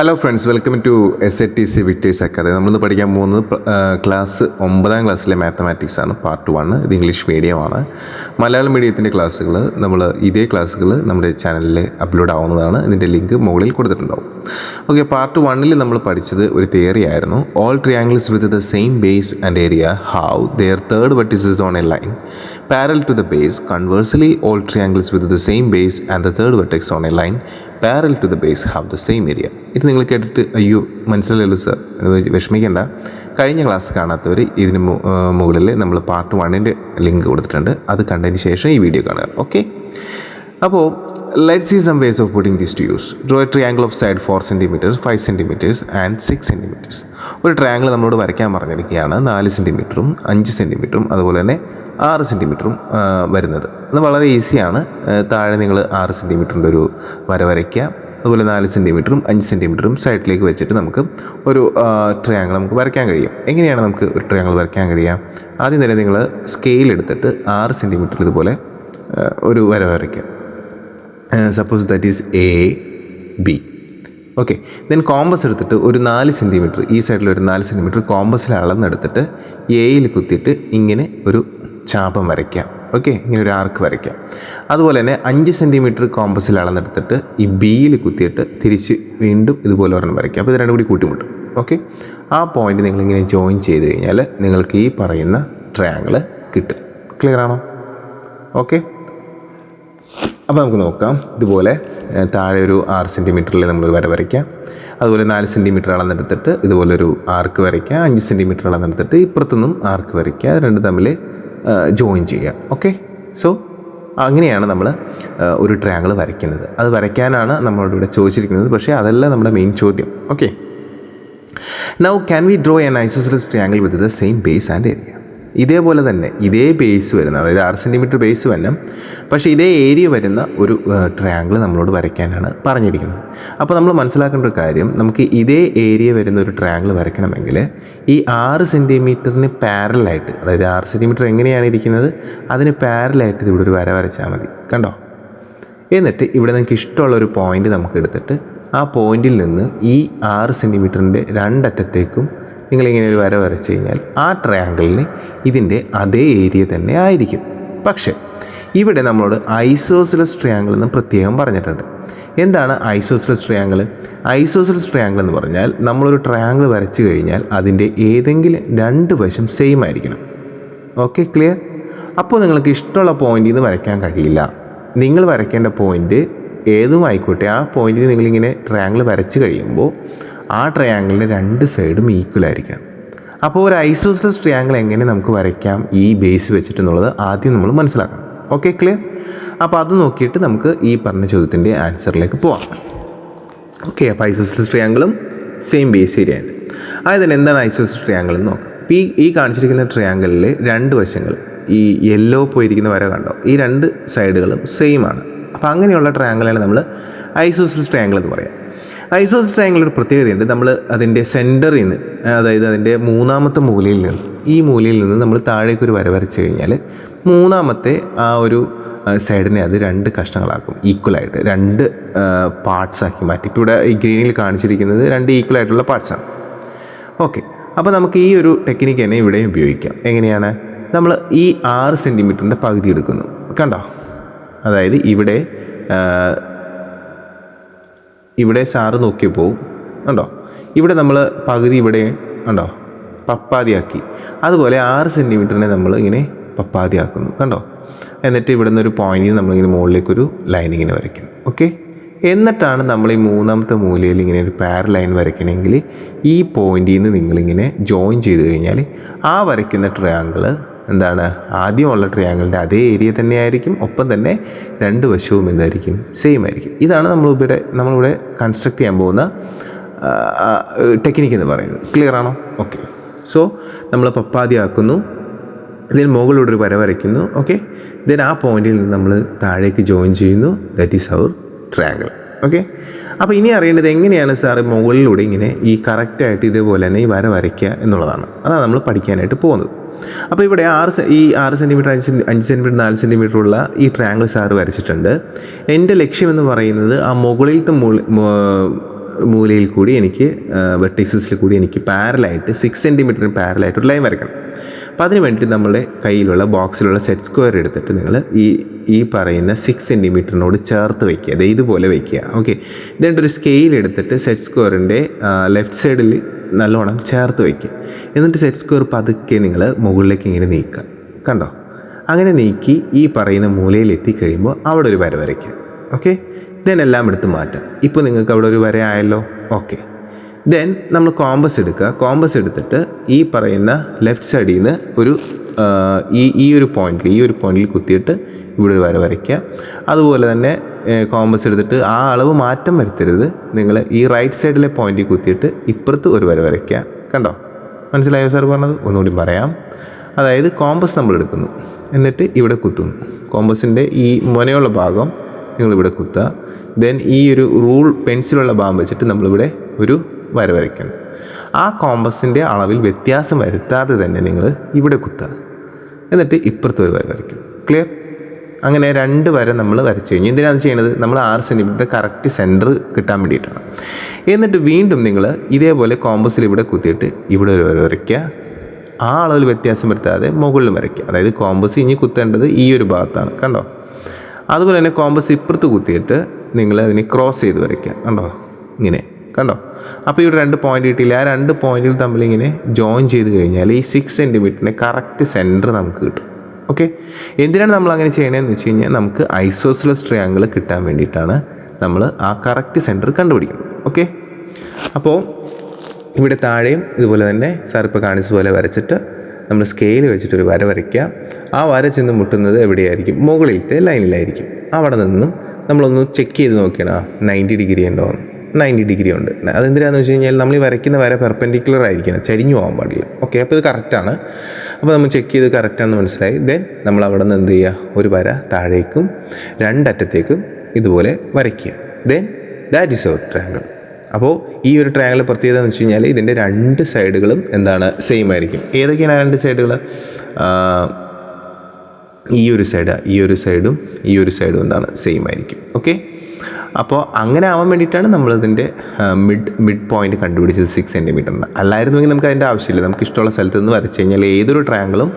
Hello friends, welcome to SATC Victors academy. നമ്മളിന്ന് പഠിക്കാൻ പോകുന്നത് ക്ലാസ് 9ാം ക്ലാസ്സിലെ മാത്തമാറ്റിക്സ് ആണ്, പാർട്ട് 1. ഇത് ഇംഗ്ലീഷ് മീഡിയമാണ്. മലയാളം മീഡിയത്തിൻ്റെ ക്ലാസ്സുകൾ ഇതേ ക്ലാസ്സുകൾ നമ്മുടെ ചാനലിൽ അപ്ലോഡ് ആവുന്നതാണ്. ഇതിൻ്റെ ലിങ്ക് മുകളിൽ കൊടുത്തിട്ടുണ്ടാവും. ഓക്കെ, പാർട്ട് 1ൽ നമ്മൾ പഠിച്ചത് ഒരു തിയറി ആയിരുന്നു. All triangles with the same base and area have their third vertices on A line parallel to the base. Conversely, all triangles with the same base and the third vertex on a line parallel to the base have the same area. ഇത് നിങ്ങൾ കേട്ടിട്ട് അയ്യോ മനസ്സിലായല്ലോ sir, വിഷമിക്കേണ്ട. കഴിഞ്ഞ class കാണാത്തവർ ഇതിന് മുകളിൽ നമ്മൾ പാർട്ട് 1ൻ്റെ ലിങ്ക് കൊടുത്തിട്ടുണ്ട്. അത് കണ്ടതിന് ശേഷം ഈ വീഡിയോ കാണുക. ഓക്കെ, അപ്പോൾ let's see some ways of putting this to use. Draw a triangle of side 4 cm, 5 cm and 6 cm. ഒരു ട്രയാങ്കിൾ നമ്മളോട് വരയ്ക്കാൻ പറഞ്ഞിരിക്കുകയാണ്. 4 സെൻറ്റിമീറ്ററും 5 സെൻറ്റിമീറ്ററും അതുപോലെ തന്നെ 6 സെൻറ്റിമീറ്ററും വരുന്നത്. അത് വളരെ ഈസിയാണ്. താഴെ നിങ്ങൾ 6 സെൻറ്റിമീറ്ററിൻ്റെ ഒരു വര വരയ്ക്കുക. അതുപോലെ 4 സെൻറ്റിമീറ്ററും 5 സെൻറ്റിമീറ്ററും സൈഡിലേക്ക് വെച്ചിട്ട് നമുക്ക് ഒരു ട്രയാങ്കിൾ നമുക്ക് വരയ്ക്കാൻ കഴിയും. എങ്ങനെയാണ് നമുക്ക് ഒരു ട്രയാങ്കിൾ വരയ്ക്കാൻ കഴിയുക? ആദ്യം തന്നെ നിങ്ങൾ സ്കെയിൽ എടുത്തിട്ട് 6 സെൻറ്റിമീറ്റർ ഇതുപോലെ ഒരു വര വരയ്ക്കുക. Suppose that is AB. Okay, then compass എടുത്തിട്ട് ഒരു 4 സെൻറ്റിമീറ്റർ, ഈ സൈഡിൽ ഒരു 4 സെൻറ്റിമീറ്റർ കോമ്പസിൽ അളന്നെടുത്തിട്ട് എയിൽ കുത്തിയിട്ട് ഇങ്ങനെ ഒരു ചാപം വരയ്ക്കാം. ഓക്കെ, ഇങ്ങനെ ഒരു ആർക്ക് വരയ്ക്കാം. അതുപോലെ തന്നെ 5 സെൻറ്റിമീറ്റർ കോമ്പസിൽ അളന്നെടുത്തിട്ട് ഈ ബിയിൽ കുത്തിയിട്ട് തിരിച്ച് വീണ്ടും ഇതുപോലെ ഒരെണ്ണം വരയ്ക്കാം. അപ്പോൾ ഇത് രണ്ടും കൂടി കൂട്ടിമുട്ടും. ഓക്കെ, ആ പോയിന്റ് നിങ്ങളിങ്ങനെ ജോയിൻ ചെയ്ത് കഴിഞ്ഞാൽ നിങ്ങൾക്ക് ഈ പറയുന്ന ട്രയാങ്കിൾ കിട്ടും. ക്ലിയർ ആണോ? ഓക്കെ, അപ്പോൾ നമുക്ക് നോക്കാം. ഇതുപോലെ താഴെ ഒരു 6 സെൻറ്റിമീറ്ററിൽ നമ്മളൊരു വര വരയ്ക്കാം. അതുപോലെ 4 സെൻറ്റിമീറ്റർ അളന്നെടുത്തിട്ട് ഇതുപോലൊരു ആർക്ക് വരയ്ക്കുക. 5 സെൻറ്റിമീറ്റർ അളന്നെടുത്തിട്ട് ഇപ്പുറത്തുനിന്നും ആർക്ക് വരയ്ക്കുക. അത് രണ്ടും തമ്മിൽ ജോയിൻ ചെയ്യുക. ഓക്കെ, സോ അങ്ങനെയാണ് നമ്മൾ ഒരു ട്രയാങ്കിൾ വരയ്ക്കുന്നത്. അത് വരയ്ക്കാനാണ് നമ്മളോട് ഇവിടെ ചോദിച്ചിരിക്കുന്നത്. പക്ഷേ അതല്ല നമ്മുടെ മെയിൻ ചോദ്യം. Okay, now can we draw an isosceles triangle with the same base and area? ഇതേപോലെ തന്നെ ഇതേ ബേസ് വരുന്ന, അതായത് 6 സെൻറ്റിമീറ്റർ ബേസ് വരണം, പക്ഷേ ഇതേ ഏരിയ വരുന്ന ഒരു ട്രയാങ്കിൾ നമ്മളോട് വരയ്ക്കാനാണ് പറഞ്ഞിരിക്കുന്നത്. അപ്പോൾ നമ്മൾ മനസ്സിലാക്കേണ്ട ഒരു കാര്യം, നമുക്ക് ഇതേ ഏരിയ വരുന്ന ഒരു ട്രയാങ്കിൾ വരയ്ക്കണമെങ്കിൽ ഈ 6 സെൻറ്റിമീറ്ററിന് പാരലായിട്ട്, അതായത് 6 സെൻറ്റിമീറ്റർ എങ്ങനെയാണ് ഇരിക്കുന്നത് അതിന് പാരലായിട്ട് ഇവിടെ ഒരു വര വരച്ചാൽ മതി. കണ്ടോ? എന്നിട്ട് ഇവിടെ നിങ്ങൾക്ക് ഇഷ്ടമുള്ള ഒരു പോയിൻ്റ് നമുക്ക് എടുത്തിട്ട് ആ പോയിന്റിൽ നിന്ന് ഈ 6 സെൻറ്റിമീറ്ററിൻ്റെ രണ്ടറ്റത്തേക്കും നിങ്ങളിങ്ങനെ ഒരു വര വരച്ച് കഴിഞ്ഞാൽ ആ ട്രയാങ്കിളിന് ഇതിൻ്റെ അതേ ഏരിയ തന്നെ ആയിരിക്കും. പക്ഷേ ഇവിടെ നമ്മളോട് ഐസോസെലസ് ട്രയാങ്കിൾ എന്ന് പ്രത്യേകം പറഞ്ഞിട്ടുണ്ട്. എന്താണ് ഐസോസെലസ് ട്രയാങ്കിൾ? ഐസോസെലസ് ട്രയാങ്കിൾ എന്ന് പറഞ്ഞാൽ നമ്മളൊരു ട്രയാങ്കിൾ വരച്ച് കഴിഞ്ഞാൽ അതിൻ്റെ ഏതെങ്കിലും 2 വശം സെയിം ആയിരിക്കണം. Okay, clear? അപ്പോൾ നിങ്ങൾക്ക് ഇഷ്ടമുള്ള പോയിന്റിൽ നിന്ന് വരയ്ക്കാൻ കഴിയില്ല. നിങ്ങൾ വരയ്ക്കേണ്ട പോയിൻ്റ് ഏതും ആയിക്കോട്ടെ, ആ പോയിന്റിൽ നിങ്ങളിങ്ങനെ ട്രയാങ്കിൾ വരച്ച് കഴിയുമ്പോൾ ആ ട്രയാങ്കിളിൻ്റെ 2 സൈഡും ഈക്വൽ ആയിരിക്കണം. അപ്പോൾ ഒരു ഐസോസെലസ് ട്രയാങ്കിൾ എങ്ങനെ നമുക്ക് വരയ്ക്കാം ഈ ബേസ് വെച്ചിട്ടെന്നുള്ളത് ആദ്യം നമ്മൾ മനസ്സിലാക്കണം. Okay, clear? അപ്പോൾ അത് നോക്കിയിട്ട് നമുക്ക് ഈ പറഞ്ഞ ചോദ്യത്തിൻ്റെ ആൻസറിലേക്ക് പോവാം. ഓക്കെ, അപ്പോൾ ഐസോസെലസ് ട്രയാങ്കിളും സെയിം ബേസ് ഏരിയ ഉണ്ട്. ആയതിന് എന്താണ് ഐസോസെലസ് ട്രയാങ്കിൾ എന്ന് നോക്കാം. ഈ കാണിച്ചിരിക്കുന്ന ട്രയാങ്കിളിൽ 2 വശങ്ങൾ, ഈ യെല്ലോ പോയിരിക്കുന്ന വര കണ്ടോ, ഈ 2 സൈഡുകളും സെയിം ആണ്. അപ്പോൾ അങ്ങനെയുള്ള ട്രയാങ്കിളാണ് നമ്മൾ ഐസോസെലസ് ട്രയാങ്കിൾ എന്ന് പറയാം. ഐസോസെലസ് ട്രയാങ്കിൾ ഒരു പ്രത്യേകതയുണ്ട്. നമ്മൾ അതിൻ്റെ സെൻറ്ററിൽ നിന്ന്, അതായത് അതിൻ്റെ 3ാമത്തെ മൂലയിൽ നിന്ന്, ഈ മൂലയിൽ നിന്ന് നമ്മൾ താഴേക്കൊരു വര വരച്ച് കഴിഞ്ഞാൽ 3ാമത്തെ ആ ഒരു സൈഡിനെ അത് 2 കഷ്ണങ്ങളാക്കും. ഈക്വലായിട്ട് 2 പാർട്സാക്കി മാറ്റി. ഇപ്പോൾ ഇവിടെ ഈ ഗ്രീനിൽ കാണിച്ചിരിക്കുന്നത് 2 ഈക്വലായിട്ടുള്ള പാർട്സാണ്. ഓക്കെ, അപ്പോൾ നമുക്ക് ഈ ഒരു ടെക്നിക്ക് തന്നെ ഇവിടെ ഉപയോഗിക്കാം. എങ്ങനെയാണ്? നമ്മൾ ഈ 6 സെൻറ്റിമീറ്ററിൻ്റെ പകുതി എടുക്കുന്നു. കണ്ടോ? അതായത് ഇവിടെ സാറ് നോക്കിയപ്പോൾ കണ്ടോ, ഇവിടെ നമ്മൾ പകുതി ഇവിടെ കണ്ടോ പപ്പാതിയാക്കി. അതുപോലെ 6 സെൻറ്റിമീറ്ററിനെ നമ്മൾ ഇങ്ങനെ പപ്പാതിയാക്കുന്നു. കണ്ടോ? എന്നിട്ട് ഇവിടെ നിന്നൊരു പോയിന്റിൽ നമ്മളിങ്ങനെ മുകളിലേക്കൊരു ലൈൻ ഇങ്ങനെ വരയ്ക്കുന്നു. ഓക്കെ, എന്നിട്ടാണ് നമ്മൾ ഈ 3ാമത്തെ മൂലയിൽ ഇങ്ങനെ ഒരു പാരലൈൻ വരയ്ക്കണമെങ്കിൽ ഈ പോയിന്റിൽ നിന്ന് നിങ്ങളിങ്ങനെ ജോയിൻ ചെയ്ത് കഴിഞ്ഞാൽ ആ വരയ്ക്കുന്ന ട്രയാങ്കിൾ എന്താണ്, ആദ്യമുള്ള ട്രയാങ്കിളിൻ്റെ അതേ ഏരിയ തന്നെ ആയിരിക്കും. ഒപ്പം തന്നെ 2 വശവും എന്തായിരിക്കും, സെയിം ആയിരിക്കും. ഇതാണ് നമ്മളിവിടെ കൺസ്ട്രക്ട് ചെയ്യാൻ പോകുന്ന ടെക്നിക്ക് എന്ന് പറയുന്നത്. ക്ലിയർ ആണോ? ഓക്കെ, സോ നമ്മൾ പപ്പാതിയാക്കുന്നു, ഇതിന് മുകളിലൂടെ ഒരു വര വരയ്ക്കുന്നു. ഓക്കെ, ദെൻ ആ പോയിന്റിൽ നിന്ന് നമ്മൾ താഴേക്ക് ജോയിൻ ചെയ്യുന്നു. That is our triangle. Okay, അപ്പോൾ ഇനി അറിയേണ്ടത് എങ്ങനെയാണ് സാറ് മുകളിലൂടെ ഇങ്ങനെ ഈ കറക്റ്റായിട്ട് ഇതേപോലെ തന്നെ ഈ വര വരയ്ക്കുക എന്നുള്ളതാണ്. അതാണ് നമ്മൾ പഠിക്കാനായിട്ട് പോകുന്നത്. അപ്പോൾ ഇവിടെ 6 സെൻറ്റിമീറ്റർ 5 സെൻറ്റിമീറ്റർ 4 സെൻറ്റിമീറ്റർ ഉള്ള ഈ ട്രയാങ്കിൾ സാറ് വരച്ചിട്ടുണ്ട്. എൻ്റെ ലക്ഷ്യമെന്ന് പറയുന്നത് ആ മുകളിലത്തെ മൂലയിൽ കൂടി എനിക്ക് വെർട്ടിക്സിൽ കൂടി എനിക്ക് പാരലായിട്ട് 6 സെൻറ്റിമീറ്ററിന് പാരലായിട്ട് ഒരു ലൈൻ വരയ്ക്കണം. അപ്പോൾ അതിന് വേണ്ടിയിട്ട് നമ്മുടെ കയ്യിലുള്ള ബോക്സിലുള്ള സെറ്റ് സ്ക്വയർ എടുത്തിട്ട് നിങ്ങൾ ഈ പറയുന്ന 6 സെൻറ്റിമീറ്ററിനോട് ചേർത്ത് വയ്ക്കുക. അത് ഇതുപോലെ വയ്ക്കുക. ഓക്കെ, എന്നിട്ടൊരു സ്കെയിൽ എടുത്തിട്ട് സെറ്റ് സ്ക്വയറിൻ്റെ ലെഫ്റ്റ് സൈഡിൽ നല്ലോണം ചേർത്ത് വയ്ക്കുക. എന്നിട്ട് സെറ്റ് സ്ക്വയർ പതുക്കെ നിങ്ങൾ മുകളിലേക്ക് ഇങ്ങനെ നീക്കുക. കണ്ടോ? അങ്ങനെ നീക്കി ഈ പറയുന്ന മൂലയിൽ എത്തിക്കഴിയുമ്പോൾ അവിടെ ഒരു വര വരയ്ക്കുക. ഓക്കെ, ദെൻ എല്ലാം എടുത്ത് മാറ്റാം. ഇപ്പോൾ നിങ്ങൾക്ക് അവിടെ ഒരു വര ആയല്ലോ. ഓക്കെ, ദെൻ നമ്മൾ കോമ്പസ് എടുക്കുക. കോമ്പസ് എടുത്തിട്ട് ഈ പറയുന്ന ലെഫ്റ്റ് സൈഡിൽ നിന്ന് ഒരു ഈ ഒരു പോയിന്റിൽ കുത്തിയിട്ട് ഇവിടെ ഒരു വര വരയ്ക്കുക. അതുപോലെ തന്നെ കോമ്പസ് എടുത്തിട്ട് ആ അളവ് മാറ്റം വരുത്തരുത്. നിങ്ങൾ ഈ റൈറ്റ് സൈഡിലെ പോയിന്റിൽ കുത്തിയിട്ട് ഇപ്പുറത്ത് ഒരു വര വരയ്ക്കുക. കണ്ടോ? മനസ്സിലായോ സാർ പറഞ്ഞത്? ഒന്നുകൂടി പറയാം. അതായത് കോമ്പസ് നമ്മൾ എടുക്കുന്നു, എന്നിട്ട് ഇവിടെ കുത്തുന്നു. കോമ്പസിൻ്റെ ഈ മുനയുള്ള ഭാഗം നിങ്ങളിവിടെ കുത്തുക. ദെൻ ഈ ഒരു റൂൾ പെൻസിലുള്ള ഭാഗം വെച്ചിട്ട് നമ്മളിവിടെ ഒരു വര വരയ്ക്കുന്നു. ആ കോമ്പസിൻ്റെ അളവിൽ വ്യത്യാസം വരുത്താതെ തന്നെ നിങ്ങൾ ഇവിടെ കുത്തുക. എന്നിട്ട് ഇപ്പുറത്ത് ഒരു വര വരയ്ക്കും. ക്ലിയർ? അങ്ങനെ 2 വര നമ്മൾ വരച്ച് കഴിഞ്ഞു. എന്തിനാണ് ചെയ്യണത്? നമ്മൾ 6 സെൻറ്റിമീറ്റർ കറക്റ്റ് സെൻറ്റർ കിട്ടാൻ വേണ്ടിയിട്ടാണ്. എന്നിട്ട് വീണ്ടും നിങ്ങൾ ഇതേപോലെ കോമ്പസിൽ ഇവിടെ കുത്തിയിട്ട് ഇവിടെ ഒരു വര വരയ്ക്കുക. ആ അളവിൽ വ്യത്യാസം വരുത്താതെ മുകളിൽ വരയ്ക്കുക. അതായത് കോമ്പസ് ഇനി കുത്തേണ്ടത് ഈ ഒരു ഭാഗത്താണ്. കണ്ടോ? അതുപോലെ തന്നെ കോമ്പസ് ഇപ്പുറത്ത് കുത്തിയിട്ട് നിങ്ങൾ അതിനെ ക്രോസ് ചെയ്ത് വരയ്ക്കുക. കണ്ടോ? ഇങ്ങനെ. കണ്ടോ? അപ്പോൾ ഇവിടെ 2 പോയിൻ്റ് കിട്ടിയില്ല. ആ 2 പോയിൻറ്റുകൾ തമ്മിലിങ്ങനെ ജോയിൻ ചെയ്ത് കഴിഞ്ഞാൽ ഈ 6 സെൻറ്റിമീറ്ററിൻ്റെ കറക്റ്റ് സെൻറ്റർ നമുക്ക് കിട്ടും. ഓക്കെ, എന്തിനാണ് നമ്മൾ അങ്ങനെ ചെയ്യണമെന്ന് വെച്ച് കഴിഞ്ഞാൽ നമുക്ക് ഐസോസിലസ് ട്രയാങ്കിൾ കിട്ടാൻ വേണ്ടിയിട്ടാണ് നമ്മൾ ആ കറക്റ്റ് സെൻറ്റർ കണ്ടുപിടിക്കുന്നത്. ഓക്കെ, അപ്പോൾ ഇവിടെ താഴെയും ഇതുപോലെ തന്നെ സാർ ഇപ്പോൾ കാണിച്ചതുപോലെ വരച്ചിട്ട് നമ്മൾ സ്കെയിൽ വെച്ചിട്ടൊരു വര വരയ്ക്കുക. ആ വര ചെന്ന് മുട്ടുന്നത് എവിടെയായിരിക്കും? മുകളിലത്തെ ലൈനിലായിരിക്കും. അവിടെ നിന്നും നമ്മളൊന്ന് ചെക്ക് ചെയ്ത് നോക്കിയാണ് 90 ഡിഗ്രി ഉണ്ടോ എന്ന്. 90 ഡിഗ്രി ഉണ്ട്. അതെന്തിനാന്ന് വെച്ച് കഴിഞ്ഞാൽ നമ്മൾ ഈ വരയ്ക്കുന്ന വര പെർപെൻഡിക്കുലർ ആയിരിക്കണം, ചരിഞ്ഞു പോകാൻ പാടില്ല. ഓക്കെ, അപ്പോൾ ഇത് കറക്റ്റാണ്. അപ്പോൾ നമ്മൾ ചെക്ക് ചെയ്ത് കറക്റ്റാണെന്ന് മനസ്സിലായി. ദെൻ നമ്മൾ അവിടെ നിന്ന് എന്ത് ചെയ്യുക? ഒരു വര താഴേക്കും 2 അറ്റത്തേക്കും ഇതുപോലെ വരയ്ക്കുക. Then that is our triangle. അപ്പോൾ ഈ ഒരു ട്രയാങ്കിൾ പ്രത്യേകത എന്ന് വെച്ച് കഴിഞ്ഞാൽ ഇതിൻ്റെ 2 സൈഡുകളും എന്താണ്? സെയിം ആയിരിക്കും. ഏതൊക്കെയാണ് 2 സൈഡുകൾ? ഈ ഒരു സൈഡും എന്താണ്? സെയിം ആയിരിക്കും. ഓക്കെ, അപ്പോൾ അങ്ങനെ ആവാൻ വേണ്ടിയിട്ടാണ് നമ്മളിതിൻ്റെ മിഡ് പോയിൻ്റ് കണ്ടുപിടിച്ചത് 6 സെൻറ്റിമീറ്ററിന്. അല്ലായിരുന്നെങ്കിൽ നമുക്ക് അതിൻ്റെ ആവശ്യമില്ല. നമുക്ക് ഇഷ്ടമുള്ള സ്ഥലത്ത് നിന്ന് വരച്ച് കഴിഞ്ഞാൽ ഏതൊരു ട്രയാങ്കിളും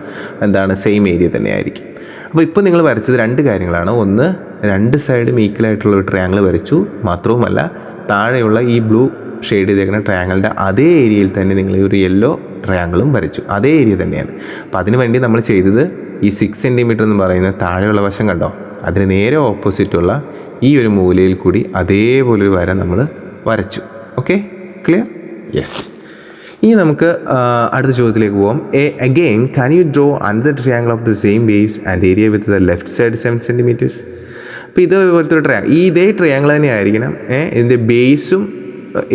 എന്താണ്? സെയിം ഏരിയ തന്നെ ആയിരിക്കും. അപ്പോൾ ഇപ്പോൾ നിങ്ങൾ വരച്ചത് 2 കാര്യങ്ങളാണ്. ഒന്ന്, 2 സൈഡും ഈക്വലായിട്ടുള്ള ഒരു ട്രയാങ്കിൾ വരച്ചു. മാത്രവുമല്ല താഴെയുള്ള ഈ ബ്ലൂ ഷെയ്ഡ് ചെയ്തേക്കുന്ന ട്രയാങ്കിളിൻ്റെ അതേ ഏരിയയിൽ തന്നെ നിങ്ങൾ ഒരു യെല്ലോ ട്രയാങ്കിളും വരച്ചു. അതേ ഏരിയ തന്നെയാണ്. അപ്പോൾ അതിന് വേണ്ടി നമ്മൾ ചെയ്തത് ഈ 6 സെൻറ്റിമീറ്റർ എന്ന് പറയുന്ന താഴെയുള്ള വശം കണ്ടോ? അതിന് നേരെ ഓപ്പോസിറ്റുള്ള ഈ ഒരു മൂലയിൽ കൂടി അതേപോലൊരു വര നമ്മൾ വരച്ചു. Okay, clear? യെസ്. ഇനി നമുക്ക് അടുത്ത ചോദ്യത്തിലേക്ക് പോകാം. Again can you draw another triangle of the same base and area with the left side 7 centimetres? അപ്പോൾ ഇതേപോലത്തെ ഒരു ഇതേ ട്രയാങ്കിൾ തന്നെ ആയിരിക്കണം. ഇതിൻ്റെ ബേസും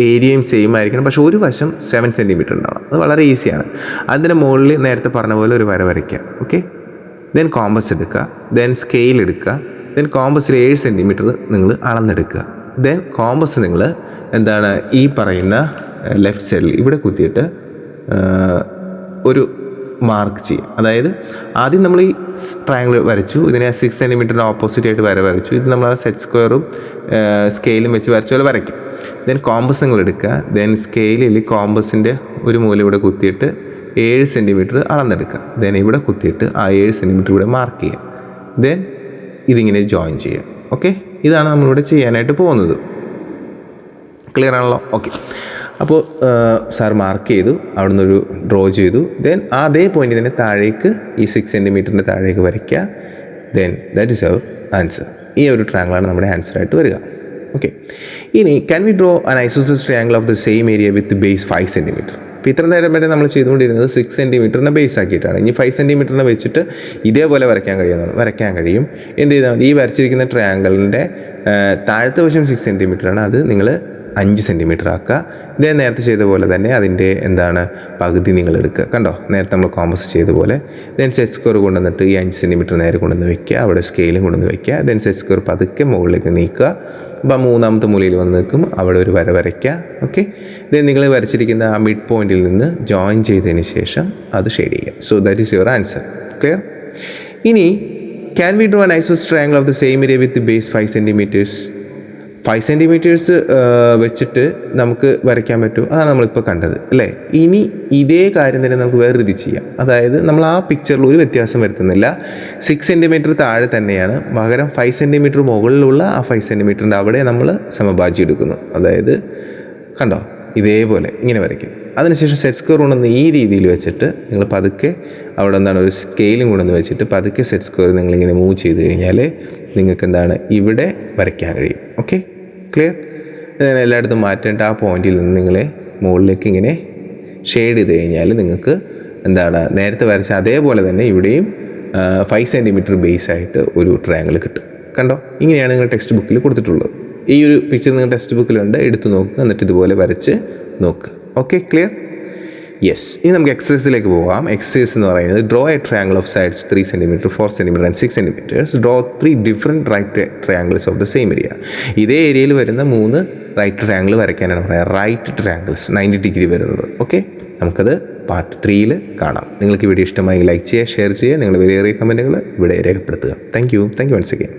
ഏരിയയും സെയിം ആയിരിക്കണം. പക്ഷേ ഒരു വശം 7 സെൻറ്റിമീറ്റർ ഉണ്ടാവണം. അത് വളരെ ഈസിയാണ്. അതിൻ്റെ മുകളിൽ നേരത്തെ പറഞ്ഞ പോലെ ഒരു വര വരയ്ക്കുക. ഓക്കെ, ദെൻ കോമ്പസ് എടുക്കുക. ദെൻ സ്കെയിൽ എടുക്കുക. ദെൻ കോമ്പസിൽ 7 സെൻറ്റിമീറ്റർ നിങ്ങൾ അളന്നെടുക്കുക. ദെൻ കോമ്പസ് നിങ്ങൾ എന്താണ്? ഈ പറയുന്ന ലെഫ്റ്റ് സൈഡിൽ ഇവിടെ കുത്തിയിട്ട് ഒരു മാർക്ക് ചെയ്യുക. അതായത് ആദ്യം നമ്മൾ ഈ ട്രയാങ്കിൾ വരച്ചു. ഇതിനെ 6 സെൻറ്റിമീറ്ററിന് ഓപ്പോസിറ്റായിട്ട് വരച്ചു. ഇത് നമ്മൾ ആ സെറ്റ് സ്ക്വയറും സ്കെയിലും വെച്ച് വരച്ച പോലെ വരയ്ക്കും. ദെൻ കോമ്പസ് നിങ്ങൾ എടുക്കുക. ദെൻ സ്കെയിലിൽ കോമ്പസിൻ്റെ ഒരു മൂല ഇവിടെ കുത്തിയിട്ട് 7 സെൻറ്റിമീറ്റർ അളന്നെടുക്കുക. ദെൻ ഇവിടെ കുത്തിയിട്ട് ആ 7 സെൻറ്റിമീറ്റർ ഇവിടെ മാർക്ക് ചെയ്യുക. ദെൻ ഇതിങ്ങനെ ജോയിൻ ചെയ്യുക. ഓക്കെ, ഇതാണ് നമ്മളിവിടെ ചെയ്യാനായിട്ട് പോകുന്നത്. ക്ലിയർ ആണല്ലോ? ഓക്കെ, അപ്പോൾ സാർ മാർക്ക് ചെയ്തു, അവിടെ നിന്നൊരു ഡ്രോ ചെയ്തു. ദെൻ അതേ പോയിൻ്റ് തന്നെ താഴേക്ക് ഈ 6 സെൻറ്റിമീറ്ററിൻ്റെ താഴേക്ക് വരയ്ക്കുക. Then that is our answer. ഈ ഒരു ട്രയാങ്കിളാണ് നമ്മുടെ ആൻസറായിട്ട് വരിക. ഓക്കെ, ഇനി can we draw an isosceles triangle of the same area with base 5 centimetre? അപ്പോൾ ഇത്ര നേരം വരെ നമ്മൾ ചെയ്തുകൊണ്ടിരുന്നത് 6 സെൻറ്റിമീറ്ററിനെ ബേസ് ആക്കിയിട്ടാണ്. ഇനി 5 സെൻറ്റിമീറ്ററിനെ വെച്ചിട്ട് ഇതേപോലെ വരയ്ക്കാൻ കഴിയും. എന്ത് ചെയ്താൽ മതി? ഈ വരച്ചിരിക്കുന്ന ട്രയാങ്കിളിൻ്റെ താഴത്തെ വശം 6 സെൻറ്റിമീറ്ററാണ്. അത് നിങ്ങൾ 5 സെൻറ്റിമീറ്റർ ആക്കുക. ഇതേ നേരത്തെ ചെയ്ത പോലെ തന്നെ അതിൻ്റെ പകുതി നിങ്ങൾ എടുക്കുക. കണ്ടോ? നേരത്തെ നമ്മൾ കോമ്പസ് ചെയ്ത പോലെ. ദെൻ സെറ്റ് സ്ക്വയർ കൊണ്ടുവന്നിട്ട് ഈ 5 സെൻറ്റിമീറ്റർ നേരെ കൊണ്ടുവന്ന് വയ്ക്കുക. അവിടെ സ്കെയിലും കൊണ്ടുവന്ന് വയ്ക്കുക. ദെൻ സെറ്റ് സ്ക്വയർ പതുക്കെ മുകളിലേക്ക് നീക്കുക. അപ്പോൾ 3ാമത്തെ മൂലയിൽ വന്ന് നിൽക്കും. അവിടെ ഒരു വര വരയ്ക്കുക. ഓക്കെ, ദെൻ നിങ്ങൾ വരച്ചിരിക്കുന്ന ആ മിഡ് പോയിന്റിൽ നിന്ന് ജോയിൻ ചെയ്തതിന് ശേഷം അത് ഷെയ്ഡ് ചെയ്യുക. So that is your answer. Clear? ഇനി can we draw an isosceles triangle of the same area with base 5 centimetres? 5 centimetres വെച്ചിട്ട് നമുക്ക് വരയ്ക്കാൻ പറ്റും. അതാണ് നമ്മളിപ്പോൾ കണ്ടത് അല്ലേ. ഇനി ഇതേ കാര്യം തന്നെ നമുക്ക് വേറെ രീതി ചെയ്യാം. അതായത് നമ്മൾ ആ പിക്ചറിൽ ഒരു വ്യത്യാസം വരുത്തുന്നില്ല. 6 സെൻറ്റിമീറ്റർ താഴെ തന്നെയാണ്, പകരം 5 സെൻറ്റിമീറ്റർ മുകളിലുള്ള ആ 5 സെൻറ്റിമീറ്ററിൻ്റെ അവിടെ നമ്മൾ സമഭാജി എടുക്കുന്നു. അതായത് കണ്ടോ, ഇതേപോലെ ഇങ്ങനെ വരയ്ക്കും. അതിനുശേഷം സെറ്റ് സ്ക്വയർ കൊണ്ടുവന്ന് ഈ രീതിയിൽ വെച്ചിട്ട് നിങ്ങൾ പതുക്കെ അവിടെ എന്താണ് ഒരു സ്കെയിലും കൊണ്ടുവന്ന് വെച്ചിട്ട് പതുക്കെ സെറ്റ് സ്ക്വയർ നിങ്ങളിങ്ങനെ മൂവ് ചെയ്ത് കഴിഞ്ഞാൽ നിങ്ങൾക്ക് എന്താണ് ഇവിടെ വരയ്ക്കാൻ കഴിയും. Okay, clear? ഇതിനെ എല്ലായിടത്തും മാറ്റേണ്ട ആ പോയിന്റിൽ നിന്ന് നിങ്ങളെ മുകളിലേക്ക് ഇങ്ങനെ ഷെയ്ഡ് ചെയ്ത് കഴിഞ്ഞാൽ നിങ്ങൾക്ക് എന്താണ് നേരത്തെ വരച്ച അതേപോലെ തന്നെ ഇവിടെയും 5 സെൻറ്റിമീറ്റർ ബേസ് ആയിട്ട് ഒരു ട്രയാങ്കിൾ കിട്ടും. കണ്ടോ, ഇങ്ങനെയാണ് നിങ്ങൾ ടെക്സ്റ്റ് ബുക്കിൽ കൊടുത്തിട്ടുള്ളത്. ഈ ഒരു പിക്ചർ നിങ്ങൾ ടെക്സ്റ്റ് ബുക്കിലുണ്ട്, എടുത്ത് നോക്കുക, എന്നിട്ട് ഇതുപോലെ വരച്ച് നോക്കുക. Okay, clear? യെസ്. ഇനി നമുക്ക് എക്സസൈസിലേക്ക് പോകാം. എക്സസൈസ് എന്ന് പറയുന്നത് draw a triangle of sides 3 centimetre 4 centimetre and 6 centimetres. Draw 3 different right triangles of the same area. ഇതേ ഏരിയയിൽ വരുന്ന 3 റൈറ്റ് ട്രയാങ്കിൾ വരയ്ക്കാനാണ് പറയുക. റൈറ്റ് ട്രയാങ്കിൾസ് 90 ഡിഗ്രി വരുന്നത്. ഓക്കെ, നമുക്കത് പാർട്ട് 3 കാണാം. നിങ്ങൾക്ക് വീഡിയോ ഇഷ്ടമായി ലൈക്ക് ചെയ്യുക, ഷെയർ ചെയ്യുക, നിങ്ങളുടെ വിലയേറിയ കമൻറ്റുകൾ ഇവിടെ രേഖപ്പെടുത്തുക. Thank you once again.